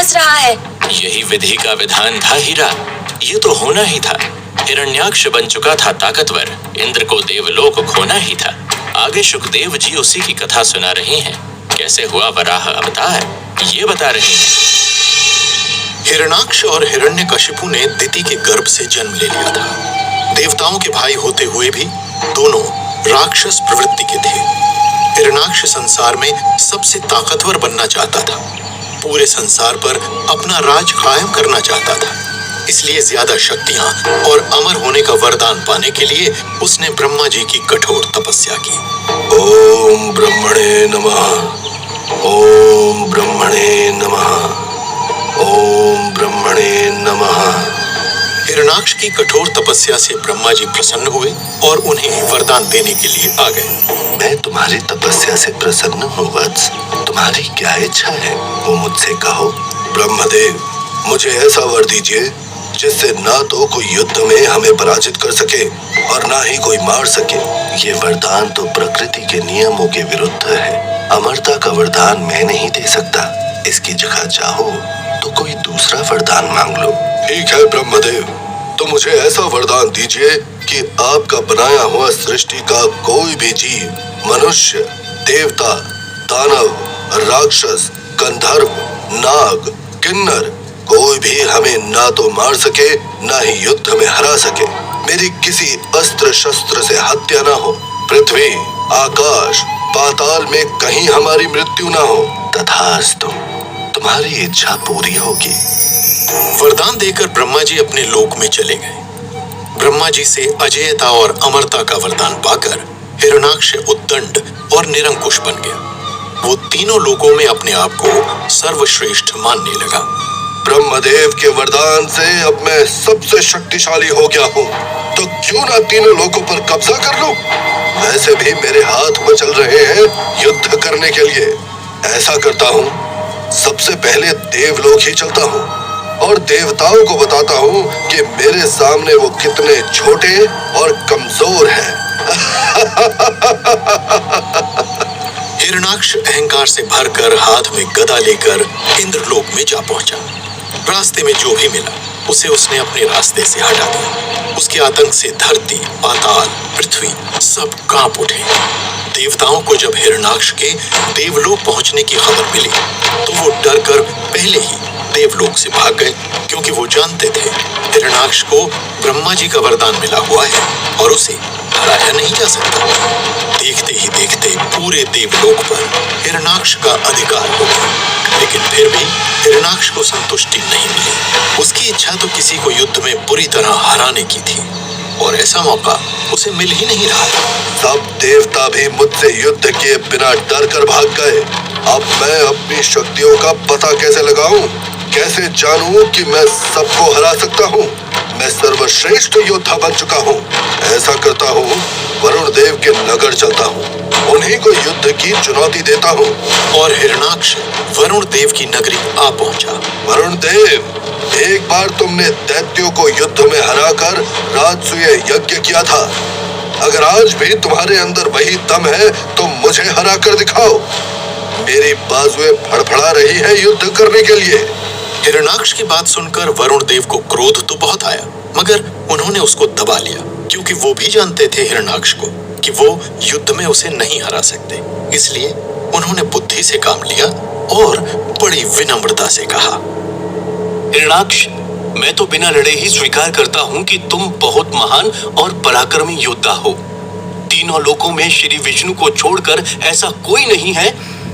फंस रहा है। यही विधि का विधान था हीरा, ये तो होना ही था। हिरण्याक्ष बन चुका था ताकतवर, इंद्र को देवलोक खोना ही था। आगे शुकदेव जी उसी की कथा सुना रहे हैं। कैसे हुआ वराह अवतार, ये बता रहे हैं। हिरण्याक्ष और हिरण्यकशिपु ने दिति के गर्भ से जन्म ले लिया था। देवताओं के भाई होते हुए भी दोनों राक्षस प्रवृत्ति के थे। हिरण्याक्ष संसार में सबसे ताकतवर बनना चाहता था, पूरे संसार पर अपना राज कायम करना चाहता था। इसलिए ज्यादा शक्तियां और अमर होने का वरदान पाने के लिए उसने ब्रह्मा जी की कठोर तपस्या की। ओम ब्रह्मणे नमः, ओम ब्रह्मणे नमः, ओम ब्रह्मणे नमः। हिरण्याक्ष की कठोर तपस्या से ब्रह्मा जी प्रसन्न हुए और उन्हें वरदान देने के लिए आ गए। मैं तुम्हारी तपस्या से प्रसन्न हूँ वत्स, तुम्हारी क्या इच्छा है वो मुझसे कहो। ब्रह्मदेव, मुझे ऐसा वर दीजिए जिससे ना तो कोई युद्ध में हमें पराजित कर सके और ना ही कोई मार सके। ये वरदान तो प्रकृति के नियमों के विरुद्ध है। अमरता का वरदान मैं नहीं दे सकता। इसकी जगह चाहो तो कोई दूसरा वरदान मांग लो। ठीक है ब्रह्मदेव, तो मुझे ऐसा वरदान दीजिए कि आपका बनाया हुआ सृष्टि का कोई भी जीव, मनुष्य, देवता, दानव, राक्षस, गंधर्व, नाग, किन्नर, कोई भी हमें ना तो मार सके ना ही युद्ध में हरा सके। मेरी किसी अस्त्र शस्त्र से हत्या ना हो, पृथ्वी, आकाश, पाताल में कहीं हमारी मृत्यु ना हो। तथास्तु, तुम्हारी इच्छा पूरी होगी। वरदान देकर ब्रह्मा जी अपने लोक में चले गए। ब्रह्मा जी से अजेयता और अमरता का वरदान पाकर हिरण्याक्ष उद्दंड और निरंकुश बन गया। वो तीनों लोकों में अपने आप को सर्वश्रेष्ठ मानने लगा। ब्रह्मदेव के वरदान से अब मैं सबसे शक्तिशाली हो गया हूँ, तो क्यों ना तीनों लोकों पर कब्जा कर लूं? वैसे भी मेरे हाथ मचल रहे हैं युद्ध करने के लिए। ऐसा करता हूँ, सबसे पहले देवलोक ही चलता हूँ और देवताओं को बताता हूँ कि मेरे सामने वो कितने छोटे और कमजोर हैं। हिरण्याक्ष अहंकार से भरकर हाथ में गदा लेकर इंद्रलोक में जा पहुंचा। रास्ते में जो भी मिला उसे उसने अपने रास्ते से हटा दिया। उसके आतंक से धरती, पाताल, पृथ्वी सब कांप उठे। देवताओं को जब हिरण्याक्ष के देवलोक पहुंचने की खबर मिली तो वो डरकर पहले ही देवलोक से भाग गए, क्योंकि वो जानते थे हिरण्याक्ष को ब्रह्मा जी का वरदान मिला हुआ है और उसे हराया नहीं जा सकता। देखते ही देखते पूरे देवलोक पर हिरण्याक्ष का अधिकार हो गया, लेकिन फिर भी हिरण्याक्ष को संतुष्टि नहीं मिली। उसकी इच्छा तो किसी को युद्ध में बुरी तरह हराने की थी और ऐसा मौका उसे मिल ही नहीं रहा था। सब देवता भी मुझसे युद्ध किए बिना डर कर भाग गए। अब मैं अपनी शक्तियों का पता कैसे लगाऊं? कैसे जानूं कि मैं सबको हरा सकता हूं? मैं सर्वश्रेष्ठ योद्धा बन चुका हूं। ऐसा करता हूं, वरुण देव के नगर चलता हूं, उन्हीं को युद्ध की चुनौती देता हूं। और हिरण्याक्ष वरुण देव की नगरी आ पहुंचा। वरुण देव, एक बार तुमने दैत्यों को युद्ध में हराकर राजसूय यज्ञ किया था। अगर आज भी तुम्हारे अंदर वही दम है तो मुझे हरा कर दिखाओ। मेरी बाजुएं फड़फड़ा रही है युद्ध करने के लिए। हिरण्याक्ष की बात सुनकर वरुण देव को क्रोध तो बहुत आया, मगर उन्होंने उसको दबा लिया, क्योंकि वो भी जानते थे हिरण्याक्ष को कि वो युद्ध में उसे नहीं हरा सकते। इसलिए उन्होंने बुद्धि से काम लिया और बड़ी विनम्रता से कहा, हिरण्याक्ष, मैं तो बिना लड़े ही स्वीकार करता हूँ कि तुम बहुत महान और पराक्रमी योद्धा हो। तीनों लोकों में श्री विष्णु को छोड़कर ऐसा कोई नहीं है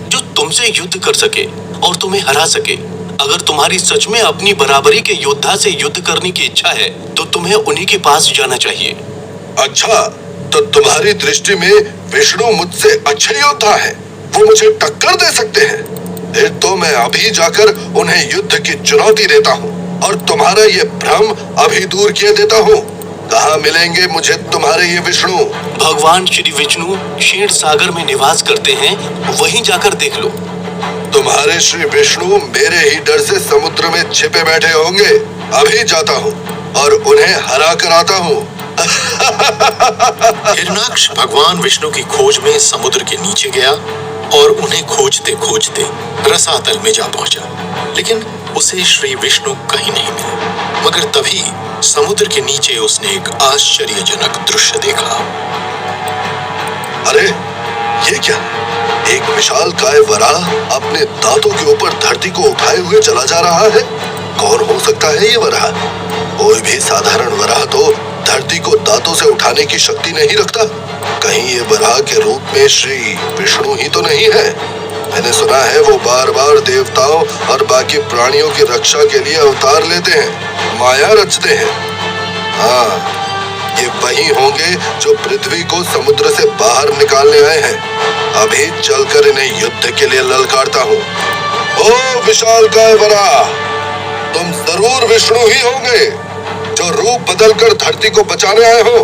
जो तुमसे युद्ध कर सके और तुम्हें हरा सके। अगर तुम्हारी सच में अपनी बराबरी के योद्धा से युद्ध करने की इच्छा है तो तुम्हें उन्हीं के पास जाना चाहिए। अच्छा, तो तुम्हारी दृष्टि में विष्णु मुझसे अच्छे योद्धा हैं? वो मुझे टक्कर दे सकते हैं? फिर तो मैं अभी जाकर उन्हें युद्ध की चुनौती देता हूँ और तुम्हारा ये भ्रम अभी दूर किए देता हूँ। कहाँ मिलेंगे मुझे तुम्हारे ये विष्णु? भगवान श्री विष्णु क्षीर सागर में निवास करते हैं, वहीं जाकर देख लो। तुम्हारे श्री विष्णु मेरे ही डर से समुद्र में छिपे बैठे होंगे। अभी जाता हूँ और उन्हें हरा कर आता हूँ। हिरण्याक्ष भगवान विष्णु की खोज में समुद्र के नीचे गया और उन्हें खोजते खोजते रसातल में जा पहुंचा, लेकिन उसे श्री विष्णु कहीं नहीं मिले। मगर तभी समुद्र के नीचे उसने एक आश्चर्यजनक दृश्य देखा। अरे ये क्या? एक विशालकाय वराह अपने दांतों के ऊपर धरती को उठाए हुए चला जा रहा है। कौन हो सकता है ये वराह? कोई भी साधारण वराह तो धरती को दांतों से उठाने की शक्ति नहीं रखता। कहीं ये वराह के रूप में श्री विष्णु ही तो नहीं है? मैंने सुना है वो बार बार देवताओं और बाकी प्राणियों की रक्षा के लिए अवतार लेते हैं, माया रचते हैं। हाँ, ये वही होंगे जो पृथ्वी को समुद्र से बाहर निकालने आए हैं। अभी चलकर इन्हें युद्ध के लिए ललकारता हूँ। ओ विशालकाय वराह, तुम जरूर विष्णु ही होंगे जो रूप बदलकर धरती को बचाने आए हो,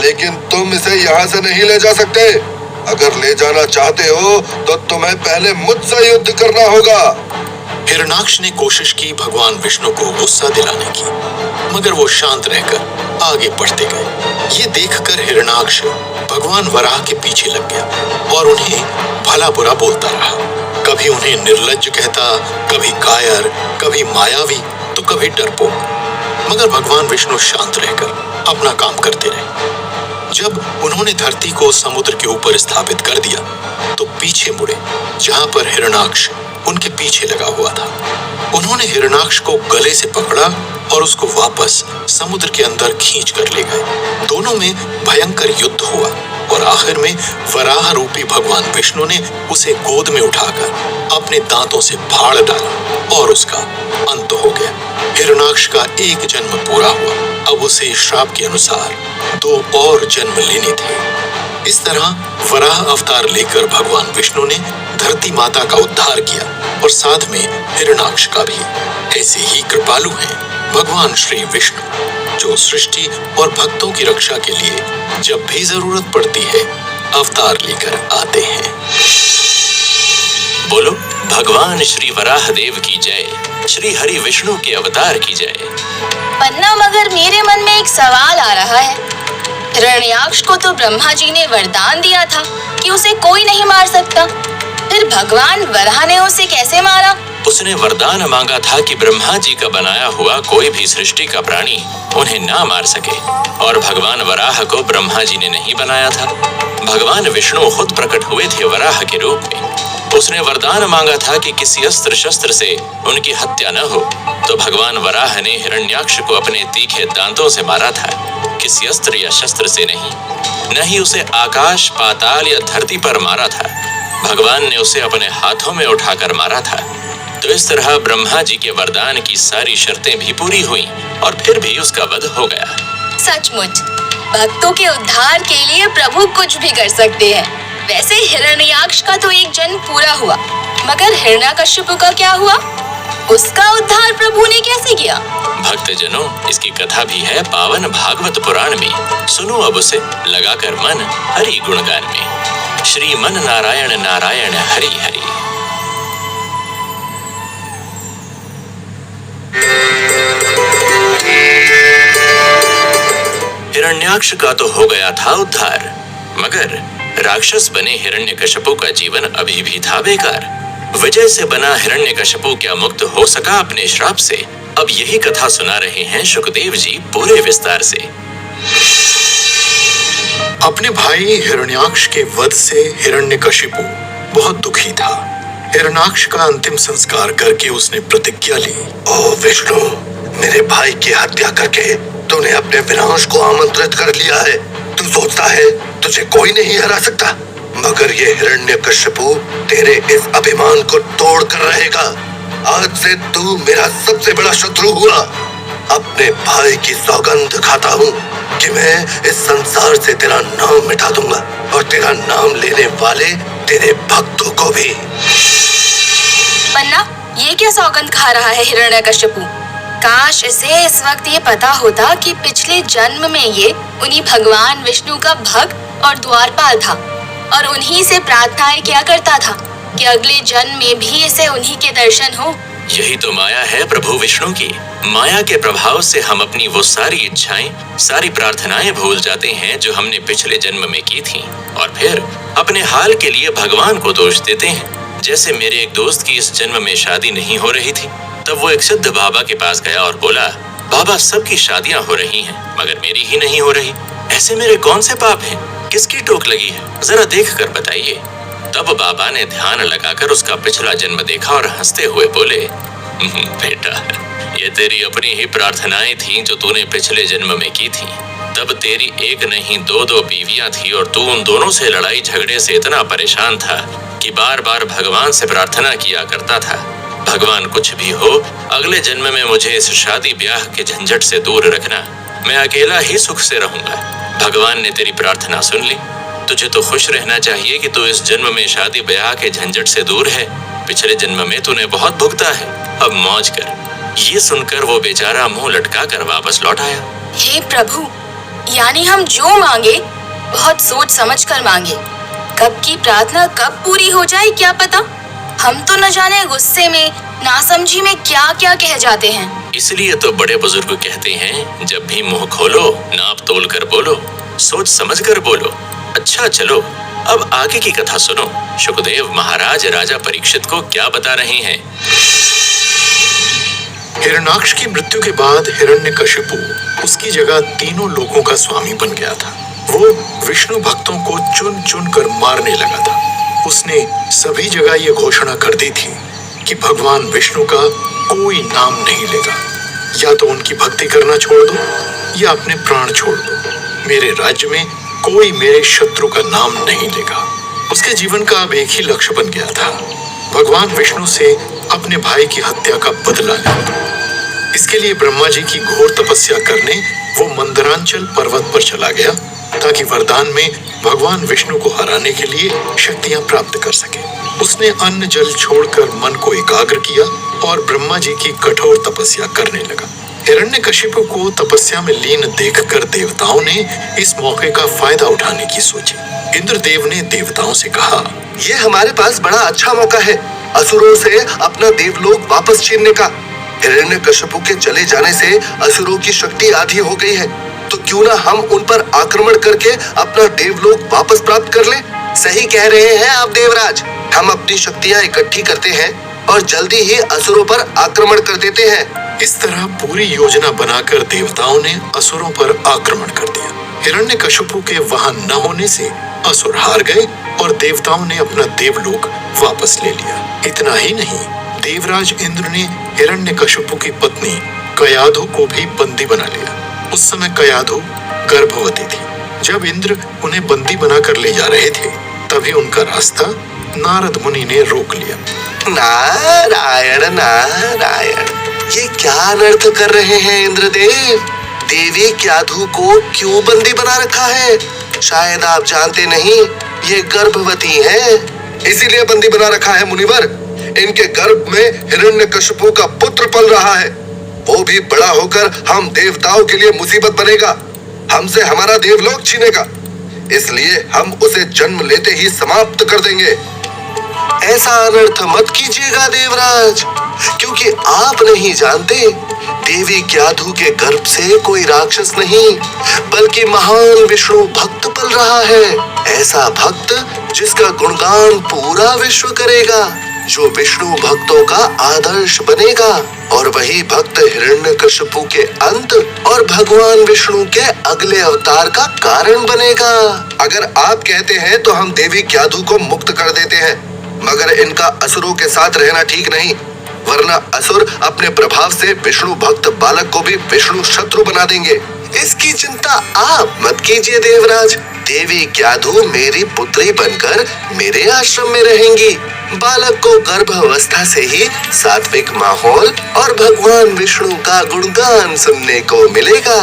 लेकिन तुम इसे यहाँ से नहीं ले जा सकते। अगर ले जाना चाहते हो तो तुम्हें पहले मुझसे युद्ध करना होगा। हिरण्याक्ष ने कोशिश की भगवान विष्णु को गुस्सा दिलाने की, मगर वो शांत रहकर आगे बढ़ते गए। ये देखकर हिरण्याक्ष भगवान वराह के पीछे लग गया और उन्हें भला बुरा बोलता रहा। कभी उन्हें निर्लज्ज कहता, कभी कायर, कभी मायावी, तो कभी डरपोक। मगर भगवान विष्णु शांत रहकर अपना काम करते रहे। जब उन्होंने धरती को समुद्र के ऊपर स्थापित कर दिया तो पीछे मुड़े, जहां पर हिरण्याक्ष उनके पीछे लगा हुआ था। उन्होंने हिरण्याक्ष को गले से पकड़ा और उसको वापस समुद्र के अंदर खींच कर ले गए। दोनों में भयंकर युद्ध हुआ और आखिर में वराह रूपी भगवान विष्णु ने उसे गोद में उठाकर अपने दांतों से फाड़ डाला और उसका अंत हो गया। हिरण्याक्ष का एक जन्म पूरा हुआ। अब उसे श्राप के अनुसार 2 और जन्म लेने थे। इस तरह वराह अवतार लेकर भगवान विष्णु ने धरती माता का उद्धार किया और साथ में हिरण्याक्ष का भी। ऐसे ही कृपालु हैं भगवान श्री विष्णु, जो सृष्टि और भक्तों की रक्षा के लिए जब भी जरूरत पड़ती है अवतार लेकर आते हैं। बोलो भगवान श्री वराह देव की जय, श्री हरि विष्णु के अवतार की जय। पन्ना, मगर मेरे मन में एक सवाल आ रहा है। हिरण्याक्ष को तो ब्रह्मा जी ने वरदान दिया था कि उसे कोई नहीं मार सकता, फिर भगवान वराह ने उसे कैसे मारा? उसने वरदान मांगा था कि ब्रह्मा जी का बनाया हुआ कोई भी सृष्टि का प्राणी उन्हें ना मार सके, और भगवान वराह को ब्रह्मा जी ने नहीं बनाया था। भगवान विष्णु खुद प्रकट हुए थे वराह के रूप में। उसने वरदान मांगा था कि किसी अस्त्र शस्त्र से उनकी हत्या न हो, तो भगवान वराह ने हिरण्याक्ष को अपने तीखे दांतों से मारा था, किसी अस्त्र या शस्त्र से नहीं। न ही उसे आकाश, पाताल या धरती पर मारा था, भगवान ने उसे अपने हाथों में उठाकर मारा था। तो इस तरह ब्रह्मा जी के वरदान की सारी शर्तें भी पूरी हुई और फिर भी उसका वध हो गया। सचमुच भक्तों के उद्धार के लिए प्रभु कुछ भी कर सकते हैं। वैसे हिरण्याक्ष का तो एक जन्म पूरा हुआ, मगर हिरण्यकश्यप का क्या हुआ? उसका उद्धार प्रभु ने कैसे किया? भक्तजनों, इसकी कथा भी है पावन भागवत पुराण में। सुनो अब उसे लगाकर मन हरि गुणगान में। श्री मन नारायण नारायण हरि हरि। हिरण्याक्ष का तो हो गया था उद्धार, मगर राक्षस बने हिरण्यकश्यप का जीवन अभी भी था बेकार। विजय से बना हिरण्यकश्यप क्या मुक्त हो सका अपने श्राप से? अब यही कथा सुना रहे हैं शुकदेव जी पूरे विस्तार से। अपने भाई हिरण्याक्ष के वध से हिरण्यकशिपु बहुत दुखी था। हिरण्याक्ष का अंतिम संस्कार करके उसने प्रतिज्ञा ली, ओ विष्णु, मेरे भाई की हत्या करके तूने अपने विनाश को आमंत्रित कर लिया है। तू सोचता है तुझे कोई नहीं हरा सकता, मगर ये हिरण्यकश्यपु तेरे इस अभिमान को तोड़ कर रहेगा। आज से तू मेरा सबसे बड़ा शत्रु हुआ। अपने भाई की सौगंध खाता हूँ कि मैं इस संसार से तेरा नाम मिटा दूंगा और तेरा नाम लेने वाले तेरे भक्तों को भी। पन्ना, ये क्या सौगंध खा रहा है हिरण्यकश्यपु? काश इसे इस वक्त ये पता होता कि पिछले जन्म में ये उन्हीं भगवान विष्णु का भक्त और द्वारपाल था और उन्हीं से प्रार्थनाएं किया करता था कि अगले जन्म में भी इसे उन्हीं के दर्शन हो। यही तो माया है प्रभु विष्णु की। माया के प्रभाव से हम अपनी वो सारी इच्छाएं, सारी प्रार्थनाएं भूल जाते हैं जो हमने पिछले जन्म में की थी, और फिर अपने हाल के लिए भगवान को दोष देते हैं। जैसे मेरे एक दोस्त की इस जन्म में शादी नहीं हो रही थी, तब वो एक सिद्ध बाबा के पास गया और बोला, बाबा सबकी शादियां हो रही हैं, मगर मेरी ही नहीं हो रही। ऐसे मेरे कौन से पाप हैं? किसकी टोक लगी है? जरा देख कर बताइए। तब बाबा ने ध्यान लगाकर उसका पिछला जन्म देखा और हंसते हुए बोले, बेटा, ये तेरी अपनी ही प्रार्थनाएं थीं जो तूने पिछले जन्म में की थी। तब तेरी एक नहीं दो बीवियां थी और तू उन दोनों से लड़ाई झगड़े से इतना परेशान था कि बार बार भगवान से प्रार्थना किया करता था, भगवान कुछ भी हो, अगले जन्म में मुझे इस शादी ब्याह के झंझट से दूर रखना, मैं अकेला ही सुख से रहूंगा। भगवान ने तेरी प्रार्थना सुन ली। तुझे तो खुश रहना चाहिए कि तू इस जन्म में शादी ब्याह के झंझट से दूर है। पिछले जन्म में तूने बहुत भुगता है, अब मौज कर। ये सुनकर वो बेचारा मुंह लटका कर वापस लौट आया। हे प्रभु, यानी हम जो मांगे बहुत सोच समझ कर मांगे। कब की प्रार्थना कब पूरी हो जाए क्या पता। हम तो न जाने गुस्से में, नासमझी में क्या क्या कह जाते हैं। इसलिए तो बड़े बुजुर्ग कहते हैं, जब भी मुंह खोलो नाप तोल कर बोलो, सोच समझ कर बोलो। अच्छा चलो, अब आगे की कथा सुनो। शुकदेव महाराज राजा परीक्षित को क्या बता रहे हैं। हिरण्याक्ष की मृत्यु के बाद हिरण्यकशिपु उसकी जगह तीनों लोकों का स्वामी बन गया था। वो विष्णु भक्तों को चुन चुन कर मारने लगा था। उसने सभी जगह ये घोषणा कर दी थी कि भगवान विष्णु का कोई नाम नहीं लेगा। या तो उनकी भक्ति करना छोड़ दो या अपने प्राण छोड़ दो। मेरे राज्य में कोई मेरे शत्रु का नाम नहीं लेगा। उसके जीवन का अब एक ही लक्ष्य बन गया था, भगवान विष्णु से अपने भाई की हत्या का बदला लेना। इसके लिए ब्रह्मा जी की घोर तपस्या करने वो मंदरांचल पर्वत पर चला गया, ताकि वरदान में भगवान विष्णु को हराने के लिए शक्तियां प्राप्त कर सके। उसने अन्न जल छोड़कर मन को एकाग्र किया और ब्रह्मा जी की कठोर तपस्या करने लगा। हिरण्यकशिपु को तपस्या में लीन देखकर देवताओं ने इस मौके का फायदा उठाने की सोची। इंद्रदेव ने देवताओं से कहा, ये हमारे पास बड़ा अच्छा मौका है असुरों से अपना देवलोक वापस छीनने का। हिरण्यकशिपु के चले जाने से असुरों की शक्ति आधी हो गई है, तो क्यों ना हम उन पर आक्रमण करके अपना देवलोक वापस प्राप्त कर ले। सही कह रहे हैं आप देवराज, हम अपनी शक्तियां इकट्ठी करते हैं और जल्दी ही असुरों पर आक्रमण कर देते हैं। इस तरह पूरी योजना बनाकर देवताओं ने असुरों पर आक्रमण कर दिया। हिरण्यकशिपु के वहां न होने से असुर हार गए और देवताओं ने अपना देवलोक वापस ले लिया। इतना ही नहीं, देवराज इंद्र ने हिरण्यकशिपु की पत्नी कयाधु को भी बंदी बना लिया। उस समय कयाधु गर्भवती थी। जब इंद्र उन्हें बंदी बनाकर ले जा रहे थे, तभी उनका रास्ता नारद मुनि ने रोक लिया। नारायण नारायण, ये क्या अनर्थ कर रहे हैं इंद्रदेव? देवी क्याधु को क्यों बंदी बना रखा है? शायद आप जानते नहीं, ये गर्भवती है, इसीलिए बंदी बना रखा है मुनिवर। इनके गर्भ में हिरण्यकशिपु का पुत्र पल रहा है। वो भी बड़ा होकर हम देवताओं के लिए मुसीबत बनेगा, हमसे हमारा देवलोक छीनेगा। इसलिए हम उसे जन्म लेते ही समाप्त कर देंगे। ऐसा अनर्थ मत कीजिएगा देवराज, क्योंकि आप नहीं जानते, देवी क्याधु के गर्भ से कोई राक्षस नहीं, बल्कि महान विष्णु भक्त पल रहा है। ऐसा भक्त जिसका गुणगान पूरा विश्व करेगा, जो विष्णु भक्तों का आदर्श बनेगा। और वही भक्त हिरण्यकशिपु के अंत और भगवान विष्णु के अगले अवतार का कारण बनेगा। अगर आप कहते हैं तो हम देवी क्याधु को मुक्त कर देते हैं, मगर इनका असुरों के साथ रहना ठीक नहीं, वरना असुर अपने प्रभाव से विष्णु भक्त बालक को भी विष्णु शत्रु बना देंगे। इसकी चिंता आप मत कीजिए देवराज। देवी क्याधु मेरी पुत्री बनकर मेरे आश्रम में रहेंगी। बालक को गर्भावस्था से ही सात्विक माहौल और भगवान विष्णु का गुणगान सुनने को मिलेगा।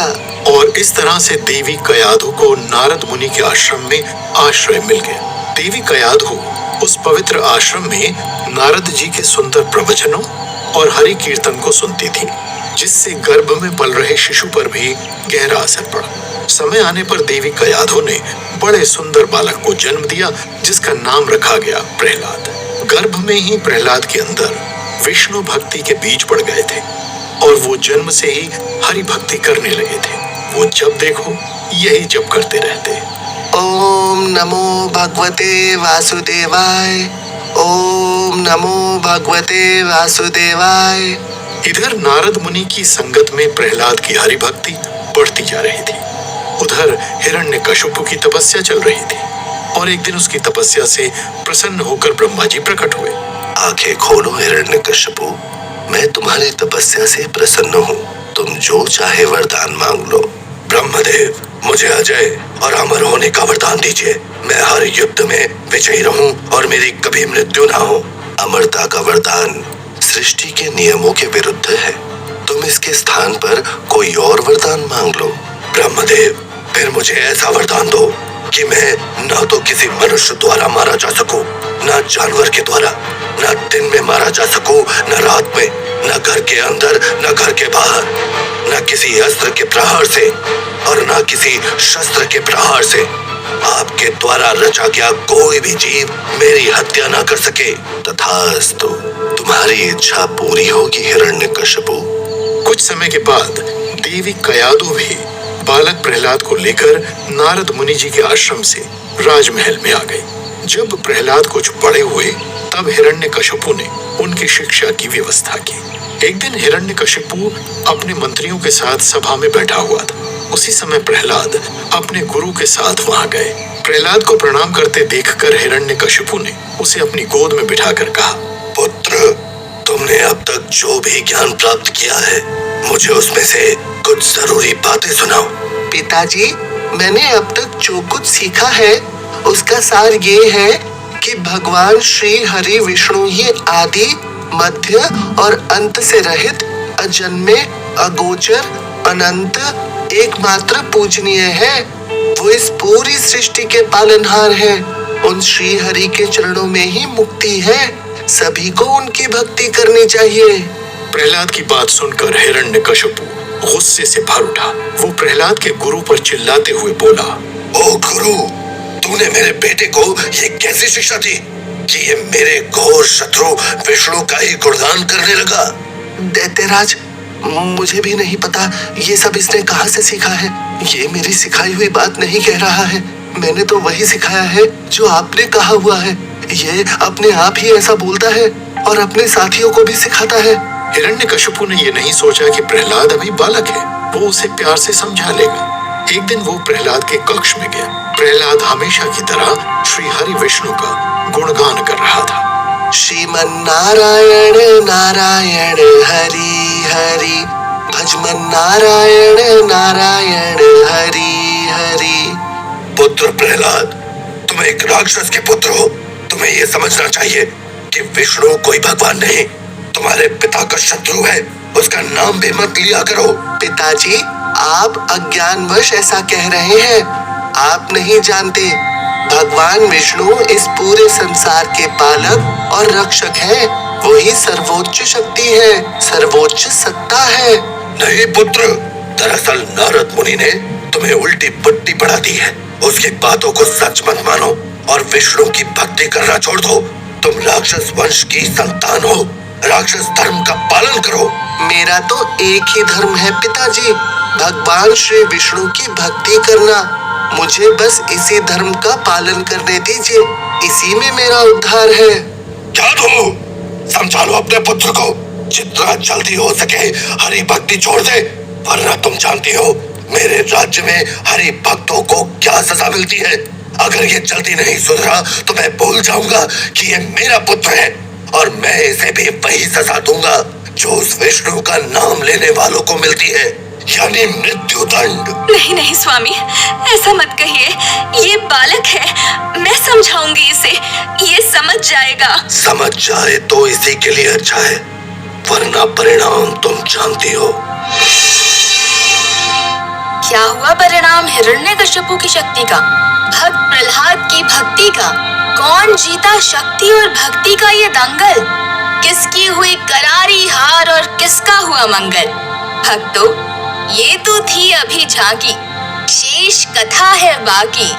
और इस तरह से देवी कयाधु को नारद मुनि के आश्रम में आश्रय मिल गया। देवी कयाधु उस पवित्र आश्रम में नारद जी के सुंदर प्रवचनों और हरि कीर्तन को सुनती थी, जिससे गर्भ में पल रहे शिशु पर भी गहरा असर पड़ा। समय आने पर देवी कयाधु ने बड़े सुंदर बालक को जन्म दिया, जिसका नाम रखा गया प्रहलाद। गर्भ में ही प्रहलाद के अंदर विष्णु भक्ति के बीज पड़ गए थे और वो जन्म से ही हरि भक्ति करने लगे थे। वो जब देखो यही जप करते रहते। ओम नमो भगवते वासुदेवाय, ओम नमो भगवते वासुदेवाय। इधर नारद मुनि की संगत में प्रहलाद की हरि भक्ति बढ़ती जा रही थी। उधर हिरण्यकशिपु की तपस्या चल रही थी और एक दिन उसकी तपस्या से प्रसन्न होकर ब्रह्मा जी प्रकट हुए। आंखें खोलो हिरण्यकशिपु, मैं तुम्हारी तपस्या से प्रसन्न हूँ। तुम जो चाहे वरदान मांग लो। ब्रह्मदेव, मुझे अजय और अमर होने का वरदान दीजिए। मैं हर युद्ध में विजयी रहूं और मेरी कभी मृत्यु ना हो। अमरता का वरदान सृष्टि के नियमों के विरुद्ध है। तुम इसके स्थान पर कोई और वरदान मांग लो। ब्रह्मदेव, फिर मुझे ऐसा वरदान दो कि मैं न तो किसी मनुष्य द्वारा मारा जा सकूं, न जानवर के द्वारा, न दिन में मारा जा सकूं, न रात में, न घर के अंदर, न घर के बाहर, न किसी अस्त्र के प्रहार से और न किसी शस्त्र के प्रहार से। आपके द्वारा रचा गया कोई भी जीव मेरी हत्या न कर सके। तथास्तु, तुम्हारी इच्छा पूरी होगी हिरण्यकशिपु। कुछ समय के बाद देवी कयादु भी बालक प्रहलाद को लेकर नारद मुनि जी के आश्रम से राजमहल में आ गई। जब प्रहलाद कुछ बड़े हुए तब हिरण्यकशिपु ने उनकी शिक्षा की व्यवस्था की। एक दिन हिरण्यकशिपु अपने मंत्रियों के साथ सभा में बैठा हुआ था। उसी समय प्रहलाद अपने गुरु के साथ वहां गए। प्रहलाद को प्रणाम करते देखकर हिरण्यकशिपु ने उसे अपनी गोद में बिठाकर कहा, पुत्र, तुमने अब तक जो भी ज्ञान प्राप्त किया है, मुझे उसमें से कुछ जरूरी बातें सुनाओ। पिताजी, मैंने अब तक जो कुछ सीखा है उसका सार ये है कि भगवान श्री हरि विष्णु ही आदि, मध्य और अंत से रहित, अजन्मे, अगोचर, अनंत, एकमात्र पूजनीय है। वो इस पूरी सृष्टि के पालनहार है। उन श्री हरि के चरणों में ही मुक्ति है। सभी को उनकी भक्ति करनी चाहिए। प्रहलाद की बात सुनकर हिरण्यकशिपु गुस्से से भर उठा। वो प्रहलाद के गुरु पर चिल्लाते हुए बोला, ओ गुरु, तूने मेरे बेटे को ये कैसी शिक्षा दी कि ये मेरे घोर शत्रु विष्णु का ही गुणगान करने लगा? दैत्यराज, मुझे भी नहीं पता ये सब इसने कहाँ से सीखा है। ये मेरी सिखाई हुई बात नहीं कह रहा है। मैंने तो वही सिखाया है जो आपने कहा हुआ है। ये अपने आप ही ऐसा बोलता है और अपने साथियों को भी सिखाता है। हिरण्यकशिपु ने ये नहीं सोचा कि प्रहलाद अभी बालक है, वो उसे प्यार से समझा लेगा। एक दिन वो प्रहलाद के कक्ष में गया। प्रहलाद हमेशा की तरह श्री हरि विष्णु का गुणगान कर रहा था। श्रीमन नारायण नारायण हरि हरि, भजमन नारायण नारायण हरि हरि। पुत्र प्रहलाद, तुम एक राक्षस के पुत्र हो। तुम्हें ये समझना चाहिए कि विष्णु कोई भगवान नहीं, तुम्हारे पिता का शत्रु है। उसका नाम भी मत लिया करो। पिताजी, आप अज्ञानवश ऐसा कह रहे हैं। आप नहीं जानते, भगवान विष्णु इस पूरे संसार के पालक और रक्षक हैं। वही सर्वोच्च शक्ति है, सर्वोच्च सत्ता है। नहीं पुत्र, दरअसल नारद मुनि ने तुम्हें उल्टी बुद्धि पढ़ा दी है। उसकी बातों को सच मत मानो और विष्णु की भक्ति करना छोड़ दो। तुम राक्षस वंश की संतान हो। राक्षस धर्म का पालन करो। मेरा तो एक ही धर्म है पिताजी, भगवान श्री विष्णु की भक्ति करना। मुझे बस इसी धर्म का पालन करने दीजिए। इसी में मेरा उद्धार है। क्या दो? समझा लो अपने पुत्र को। जितना जल्दी हो सके हरि भक्ति छोड़ दे, वरना तुम जानती हो मेरे राज्य में हरि भक्तों को क्या सजा मिलती है। अगर ये जल्दी नहीं सुधरा तो मैं भूल जाऊंगा कि ये मेरा पुत्र है और मैं इसे भी वही सजा दूंगा जो उस विष्णु का नाम लेने वालों को मिलती है, यानी मृत्यु दंड। नहीं नहीं स्वामी, ऐसा मत कहिए। ये बालक है, मैं समझाऊंगी इसे, ये समझ जाएगा। समझ जाए तो इसी के लिए अच्छा है, वरना परिणाम तुम जानती हो। क्या हुआ परिणाम हिरण्यकशिपु की शक्ति का, भक्त प्रहलाद की भक्ति का? कौन जीता शक्ति और भक्ति का ये दंगल? किसकी हुई करारी हार और किसका हुआ मंगल? भक्तों, ये तो थी अभी झांकी, शेष कथा है बाकी।